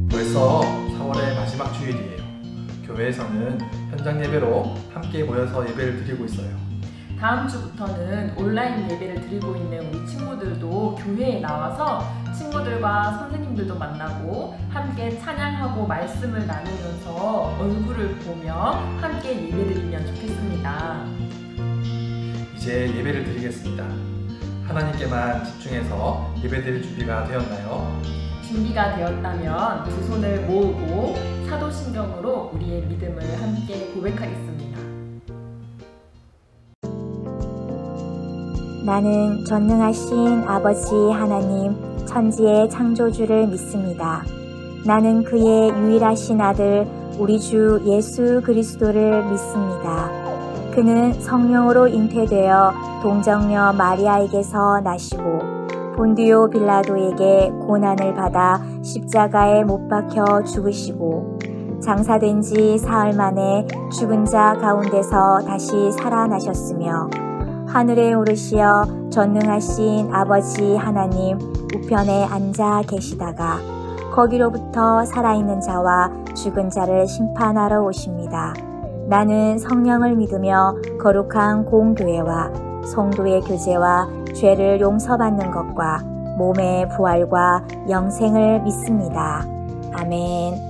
벌써 4월의 마지막 주일이에요. 교회에서는 현장 예배로 함께 모여서 예배를 드리고 있어요. 다음 주부터는 온라인 예배를 드리고 있는 우리 친구들도 교회에 나와서 친구들과 선생님들도 만나고 함께 찬양하고 말씀을 나누면서 얼굴을 보며 함께 예배드리면 좋겠습니다. 이제 예배를 드리겠습니다. 하나님께만 집중해서 예배드릴 준비가 되었나요? 준비가 되었다면 두 손을 모으고 사도신경으로 우리의 믿음을 함께 고백하겠습니다. 나는 전능하신 아버지 하나님 천지의 창조주를 믿습니다. 나는 그의 유일하신 아들 우리 주 예수 그리스도를 믿습니다. 그는 성령으로 잉태되어 동정녀 마리아에게서 나시고 본디오 빌라도에게 고난을 받아 십자가에 못 박혀 죽으시고 장사된 지 사흘 만에 죽은 자 가운데서 다시 살아나셨으며 하늘에 오르시어 전능하신 아버지 하나님 우편에 앉아 계시다가 거기로부터 살아있는 자와 죽은 자를 심판하러 오십니다. 나는 성령을 믿으며 거룩한 공교회와 성도의 교제와 죄를 용서받는 것과 몸의 부활과 영생을 믿습니다. 아멘.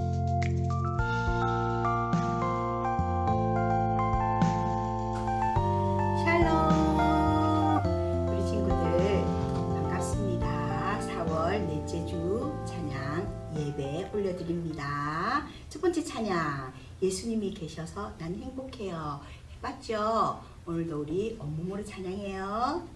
올려드립니다. 첫 번째 찬양, 예수님이 계셔서 난 행복해요. 해봤죠? 오늘도 우리 온몸으로 찬양해요.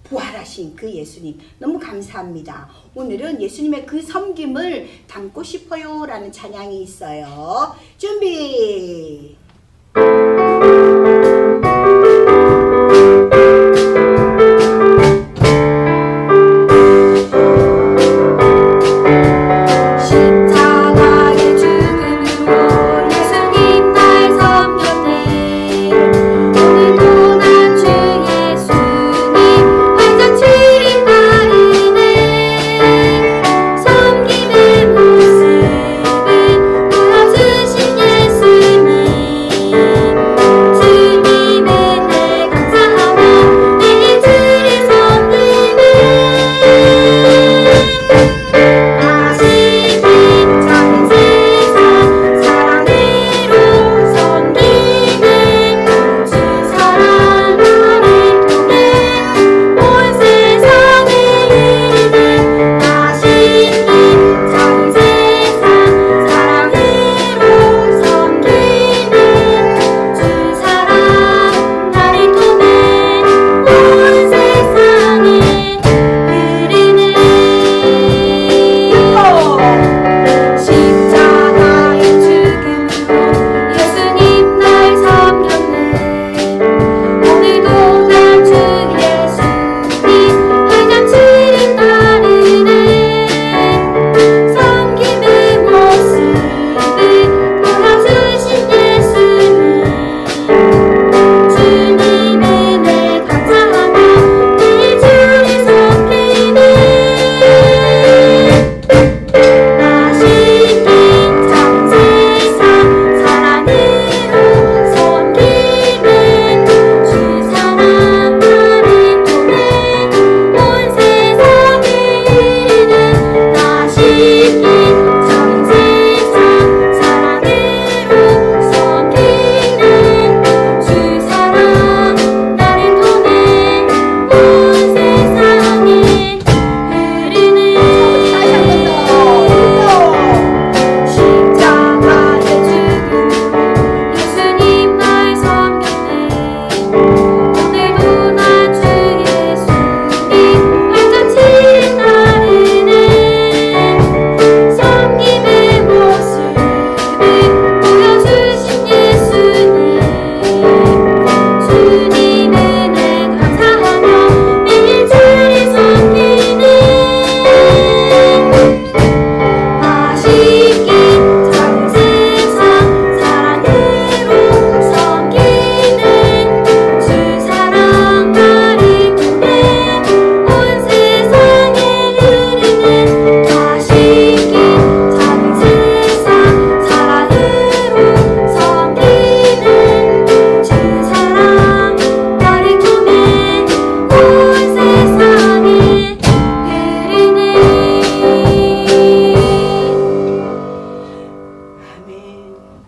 부활하신 그 예수님 너무 감사합니다. 오늘은 예수님의 그 섬김을 담고 싶어요 라는 찬양이 있어요. 준비! 섬김의 모습을 보여주신 예수님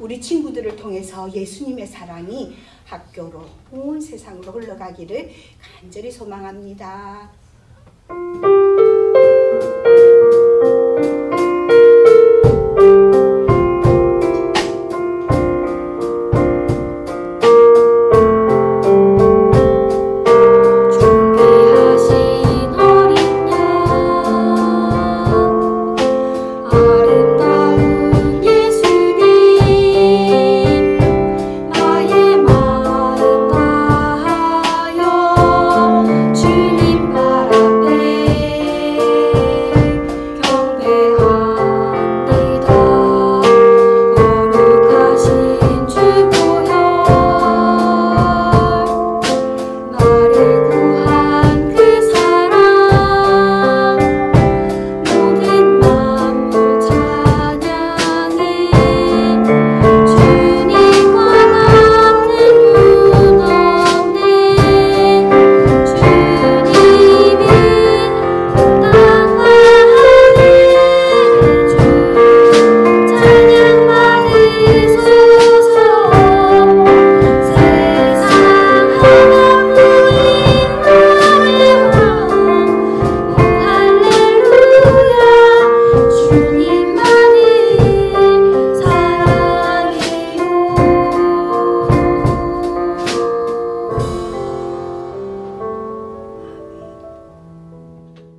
우리 친구들을 통해서 예수님의 사랑이 학교로 온 세상으로 흘러가기를 간절히 소망합니다.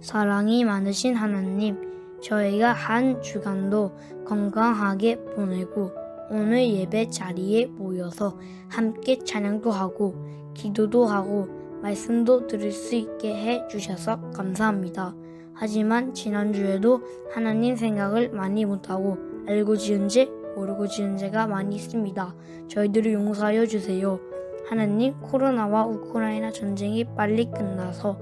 사랑이 많으신 하나님, 저희가 한 주간도 건강하게 보내고 오늘 예배 자리에 모여서 함께 찬양도 하고 기도도 하고 말씀도 들을 수 있게 해주셔서 감사합니다. 하지만 지난주에도 하나님 생각을 많이 못하고 알고 지은 죄, 모르고 지은 죄가 많이 있습니다. 저희들을 용서하여 주세요. 하나님, 코로나와 우크라이나 전쟁이 빨리 끝나서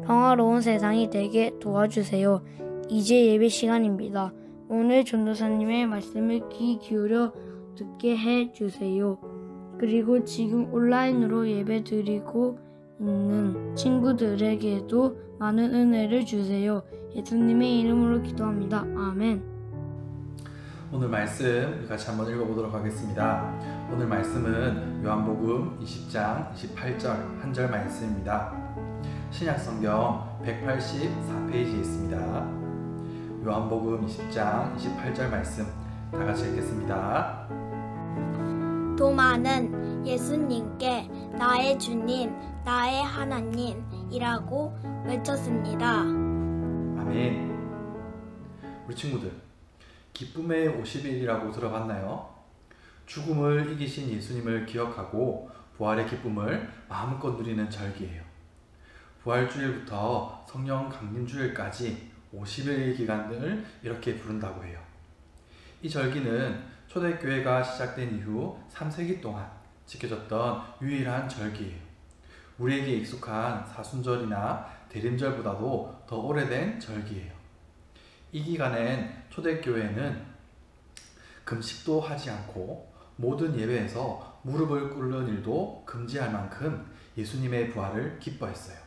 평화로운 세상이 되게 도와주세요. 이제 예배 시간입니다. 오늘 전도사님의 말씀을 귀 기울여 듣게 해주세요. 그리고 지금 온라인으로 예배 드리고 있는 친구들에게도 많은 은혜를 주세요. 예수님의 이름으로 기도합니다. 아멘. 오늘 말씀 같이 한번 읽어보도록 하겠습니다. 오늘 말씀은 요한복음 20장 28절 한 절 말씀입니다. 신약성경 184페이지에 있습니다. 요한복음 20장 28절 말씀 다 같이 읽겠습니다. 도마는 예수님께 나의 주님, 나의 하나님이라고 외쳤습니다. 아멘. 우리 친구들, 기쁨의 50일이라고 들어봤나요? 죽음을 이기신 예수님을 기억하고 부활의 기쁨을 마음껏 누리는 절기예요. 부활주일부터 성령 강림주일까지 50일 기간을 이렇게 부른다고 해요. 이 절기는 초대교회가 시작된 이후 3세기 동안 지켜졌던 유일한 절기예요. 우리에게 익숙한 사순절이나 대림절보다도 더 오래된 절기예요. 이 기간엔 초대교회는 금식도 하지 않고 모든 예배에서 무릎을 꿇는 일도 금지할 만큼 예수님의 부활을 기뻐했어요.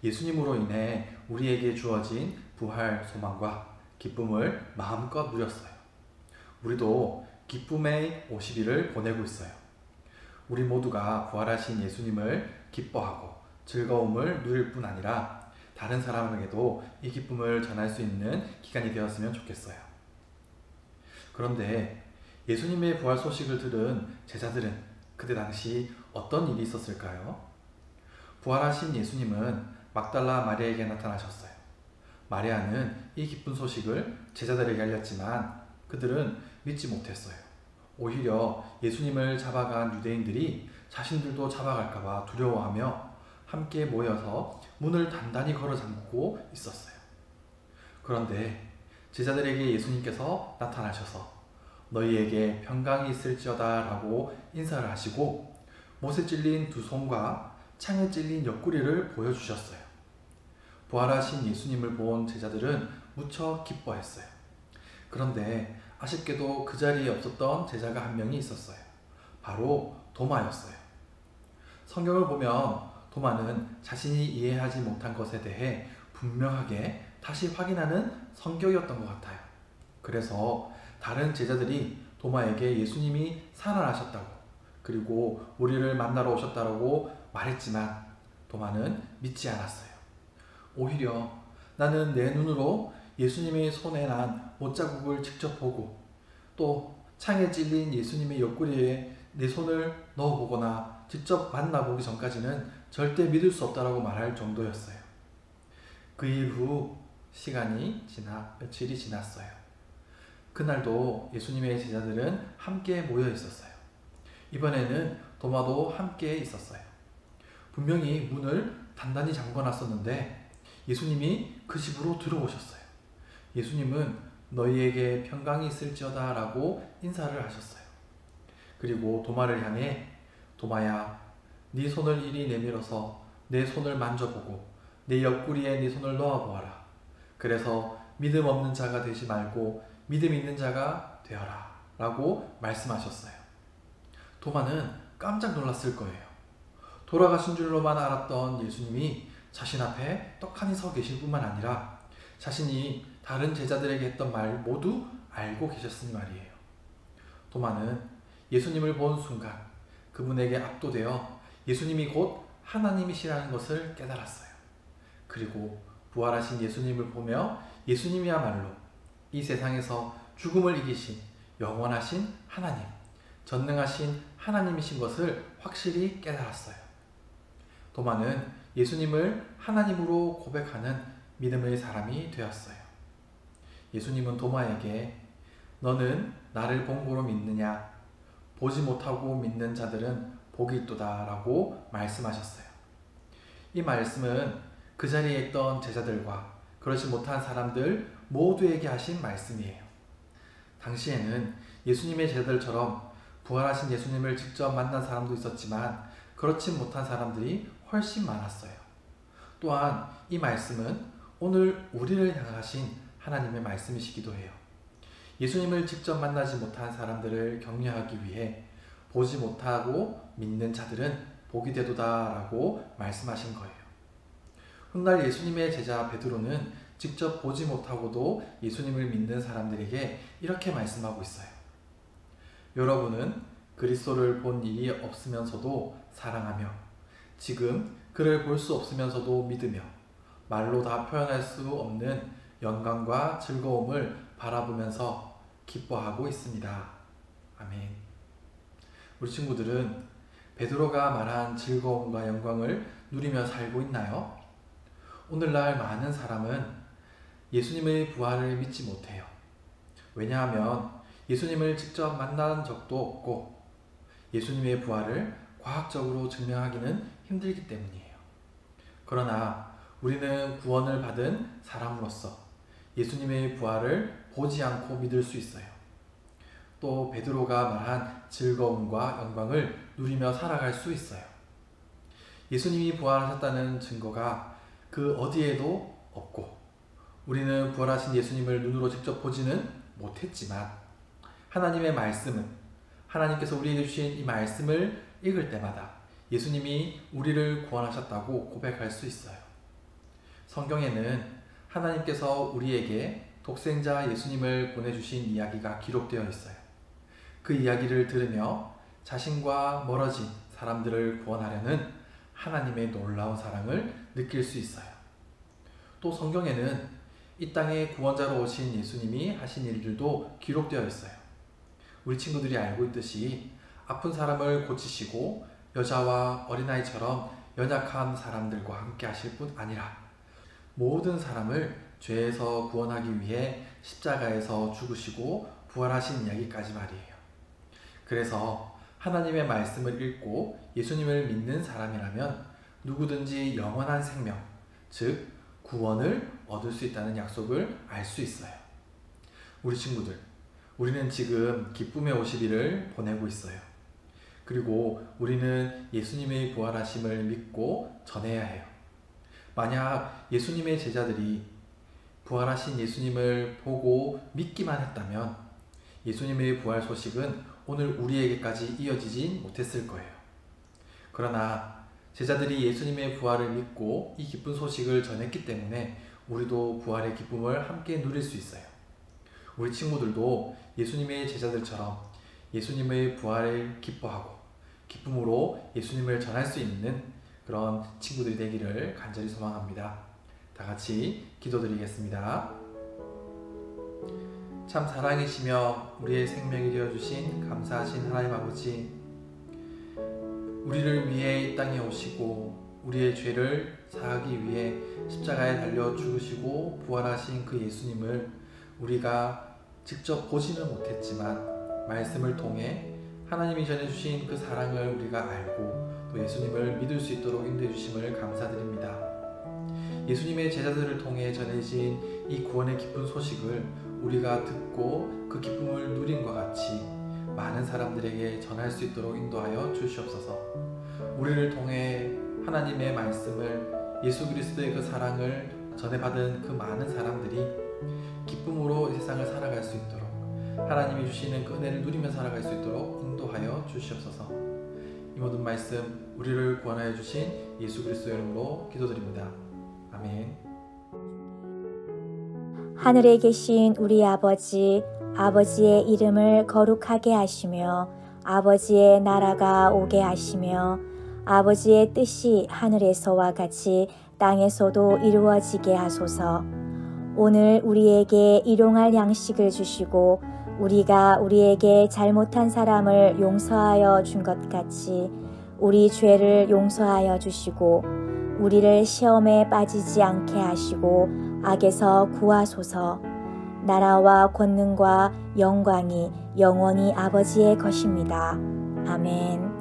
예수님으로 인해 우리에게 주어진 부활 소망과 기쁨을 마음껏 누렸어요. 우리도 기쁨의 50일을 보내고 있어요. 우리 모두가 부활하신 예수님을 기뻐하고 즐거움을 누릴 뿐 아니라 다른 사람에게도 이 기쁨을 전할 수 있는 기간이 되었으면 좋겠어요. 그런데 예수님의 부활 소식을 들은 제자들은 그때 당시 어떤 일이 있었을까요? 부활하신 예수님은 막달라 마리아에게 나타나셨어요. 마리아는 이 기쁜 소식을 제자들에게 알렸지만 그들은 믿지 못했어요. 오히려 예수님을 잡아간 유대인들이 자신들도 잡아갈까봐 두려워하며 함께 모여서 문을 단단히 걸어 잠그고 있었어요. 그런데 제자들에게 예수님께서 나타나셔서 너희에게 평강이 있을지어다 라고 인사를 하시고 못에 찔린 두 손과 창에 찔린 옆구리를 보여주셨어요. 부활하신 예수님을 본 제자들은 무척 기뻐했어요. 그런데 아쉽게도 그 자리에 없었던 제자가 한 명이 있었어요. 바로 도마였어요. 성경을 보면 도마는 자신이 이해하지 못한 것에 대해 분명하게 다시 확인하는 성격이었던 것 같아요. 그래서 다른 제자들이 도마에게 예수님이 살아나셨다고, 그리고 우리를 만나러 오셨다고 말했지만 도마는 믿지 않았어요. 오히려 나는 내 눈으로 예수님의 손에 난 못자국을 직접 보고 또 창에 찔린 예수님의 옆구리에 내 손을 넣어보거나 직접 만나보기 전까지는 절대 믿을 수 없다라고 말할 정도였어요. 그 이후 며칠이 지났어요. 그날도 예수님의 제자들은 함께 모여 있었어요. 이번에는 도마도 함께 있었어요. 분명히 문을 단단히 잠궈놨었는데 예수님이 그 집으로 들어오셨어요. 예수님은 너희에게 평강이 있을지어다 라고 인사를 하셨어요. 그리고 도마를 향해 도마야, 네 손을 이리 내밀어서 내 손을 만져보고 내 옆구리에 네 손을 넣어보아라. 그래서 믿음 없는 자가 되지 말고 믿음 있는 자가 되어라 라고 말씀하셨어요. 도마는 깜짝 놀랐을 거예요. 돌아가신 줄로만 알았던 예수님이 자신 앞에 떡하니 서 계실 뿐만 아니라 자신이 다른 제자들에게 했던 말 모두 알고 계셨으니 말이에요. 도마는 예수님을 본 순간 그분에게 압도되어 예수님이 곧 하나님이시라는 것을 깨달았어요. 그리고 부활하신 예수님을 보며 예수님이야말로 이 세상에서 죽음을 이기신 영원하신 하나님, 전능하신 하나님이신 것을 확실히 깨달았어요. 도마는 예수님을 하나님으로 고백하는 믿음의 사람이 되었어요. 예수님은 도마에게 너는 나를 본고로 믿느냐? 보지 못하고 믿는 자들은 복이 있도다 라고 말씀하셨어요. 이 말씀은 그 자리에 있던 제자들과 그렇지 못한 사람들 모두에게 하신 말씀이에요. 당시에는 예수님의 제자들처럼 부활하신 예수님을 직접 만난 사람도 있었지만 그렇지 못한 사람들이 훨씬 많았어요. 또한 이 말씀은 오늘 우리를 향하신 하나님의 말씀이시기도 해요. 예수님을 직접 만나지 못한 사람들을 격려하기 위해 보지 못하고 믿는 자들은 복이 되도다 라고 말씀하신 거예요. 훗날 예수님의 제자 베드로는 직접 보지 못하고도 예수님을 믿는 사람들에게 이렇게 말씀하고 있어요. 여러분은 그리스도를 본 일이 없으면서도 사랑하며 지금 그를 볼 수 없으면서도 믿으며 말로 다 표현할 수 없는 영광과 즐거움을 바라보면서 기뻐하고 있습니다. 아멘. 우리 친구들은 베드로가 말한 즐거움과 영광을 누리며 살고 있나요? 오늘날 많은 사람은 예수님의 부활을 믿지 못해요. 왜냐하면 예수님을 직접 만난 적도 없고 예수님의 부활을 과학적으로 증명하기는 힘들기 때문이에요. 그러나 우리는 구원을 받은 사람으로서 예수님의 부활을 보지 않고 믿을 수 있어요. 또 베드로가 말한 즐거움과 영광을 누리며 살아갈 수 있어요. 예수님이 부활하셨다는 증거가 그 어디에도 없고 우리는 부활하신 예수님을 눈으로 직접 보지는 못했지만 하나님의 말씀은 하나님께서 우리에게 주신 이 말씀을 읽을 때마다 예수님이 우리를 구원하셨다고 고백할 수 있어요. 성경에는 하나님께서 우리에게 독생자 예수님을 보내주신 이야기가 기록되어 있어요. 그 이야기를 들으며 자신과 멀어진 사람들을 구원하려는 하나님의 놀라운 사랑을 느낄 수 있어요. 또 성경에는 이 땅에 구원자로 오신 예수님이 하신 일들도 기록되어 있어요. 우리 친구들이 알고 있듯이 아픈 사람을 고치시고 여자와 어린아이처럼 연약한 사람들과 함께 하실 뿐 아니라 모든 사람을 죄에서 구원하기 위해 십자가에서 죽으시고 부활하신 이야기까지 말이에요. 그래서 하나님의 말씀을 읽고 예수님을 믿는 사람이라면 누구든지 영원한 생명, 즉 구원을 얻을 수 있다는 약속을 알 수 있어요. 우리 친구들, 우리는 지금 기쁨의 50일을 보내고 있어요. 그리고 우리는 예수님의 부활하심을 믿고 전해야 해요. 만약 예수님의 제자들이 부활하신 예수님을 보고 믿기만 했다면 예수님의 부활 소식은 오늘 우리에게까지 이어지진 못했을 거예요. 그러나 제자들이 예수님의 부활을 믿고 이 기쁜 소식을 전했기 때문에 우리도 부활의 기쁨을 함께 누릴 수 있어요. 우리 친구들도 예수님의 제자들처럼 예수님의 부활을 기뻐하고 기쁨으로 예수님을 전할 수 있는 그런 친구들이 되기를 간절히 소망합니다. 다 같이 기도드리겠습니다. 참 사랑이시며 우리의 생명이 되어주신 감사하신 하나님 아버지, 우리를 위해 이 땅에 오시고 우리의 죄를 사하기 위해 십자가에 달려 죽으시고 부활하신 그 예수님을 우리가 직접 보지는 못했지만 말씀을 통해 하나님이 전해주신 그 사랑을 우리가 알고 또 예수님을 믿을 수 있도록 인도해 주심을 감사드립니다. 예수님의 제자들을 통해 전해진 이 구원의 기쁜 소식을 우리가 듣고 그 기쁨을 누린 것 같이 많은 사람들에게 전할 수 있도록 인도하여 주시옵소서. 우리를 통해 하나님의 말씀을, 예수 그리스도의 그 사랑을 전해받은 그 많은 사람들이 기쁨으로 세상을 살아갈 수 있도록, 하나님이 주시는 그 은혜를 누리며 살아갈 수 있도록 인도하여 주시옵소서. 이 모든 말씀 우리를 구원하여 주신 예수 그리스도의 이름으로 기도드립니다. 아멘. 하늘에 계신 우리 아버지, 아버지의 이름을 거룩하게 하시며 아버지의 나라가 오게 하시며 아버지의 뜻이 하늘에서와 같이 땅에서도 이루어지게 하소서. 오늘 우리에게 일용할 양식을 주시고 우리가 우리에게 잘못한 사람을 용서하여 준 것 같이 우리 죄를 용서하여 주시고 우리를 시험에 빠지지 않게 하시고 악에서 구하소서. 나라와 권능과 영광이 영원히 아버지의 것입니다. 아멘.